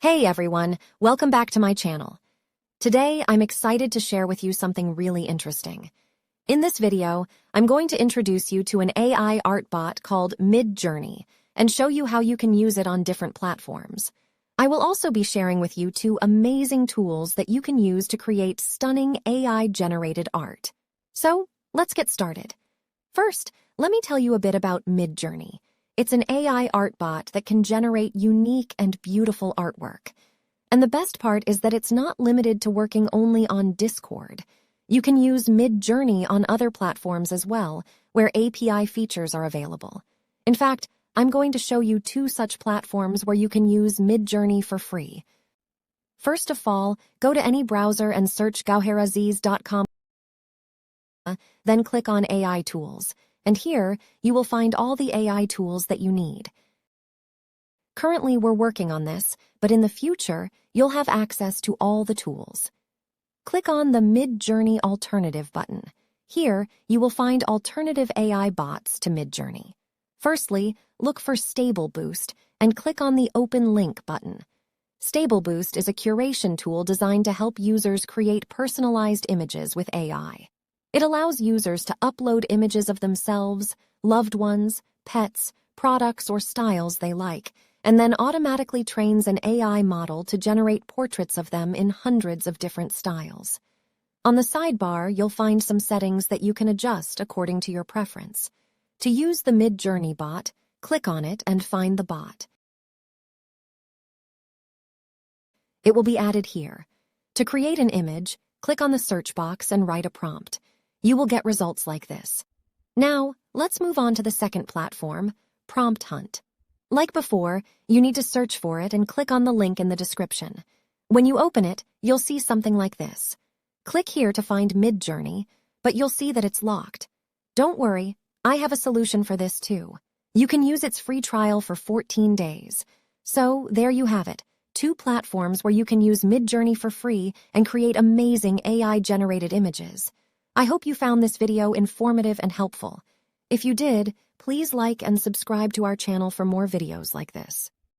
Hey everyone, welcome back to my channel. Today, I'm excited to share with you something really interesting. In this video, I'm going to introduce you to an AI art bot called Midjourney and show you how you can use it on different platforms. I will also be sharing with you two amazing tools that you can use to create stunning AI-generated art. So, let's get started. First, let me tell you a bit about Midjourney. It's an AI art bot that can generate unique and beautiful artwork. And the best part is that it's not limited to working only on Discord. You can use Midjourney on other platforms as well, where API features are available. In fact, I'm going to show you two such platforms where you can use Midjourney for free. First of all, go to any browser and search gauheraziz.com, then click on AI Tools. And here, you will find all the AI tools that you need. Currently, we're working on this, but in the future, you'll have access to all the tools. Click on the Midjourney Alternative button. Here, you will find alternative AI bots to Midjourney. Firstly, look for Stable Boost and click on the Open Link button. Stable Boost is a curation tool designed to help users create personalized images with AI. It allows users to upload images of themselves, loved ones, pets, products, or styles they like, and then automatically trains an AI model to generate portraits of them in hundreds of different styles. On the sidebar, you'll find some settings that you can adjust according to your preference. To use the Midjourney bot, click on it and find the bot. It will be added here. To create an image, click on the search box and write a prompt. You will get results like this. Now, let's move on to the second platform, Prompt Hunt. Like before, you need to search for it and click on the link in the description. When you open it, you'll see something like this. Click here to find Midjourney, but you'll see that it's locked. Don't worry, I have a solution for this too. You can use its free trial for 14 days. So, there you have it. Two platforms where you can use Midjourney for free and create amazing AI-generated images. I hope you found this video informative and helpful. If you did, please like and subscribe to our channel for more videos like this.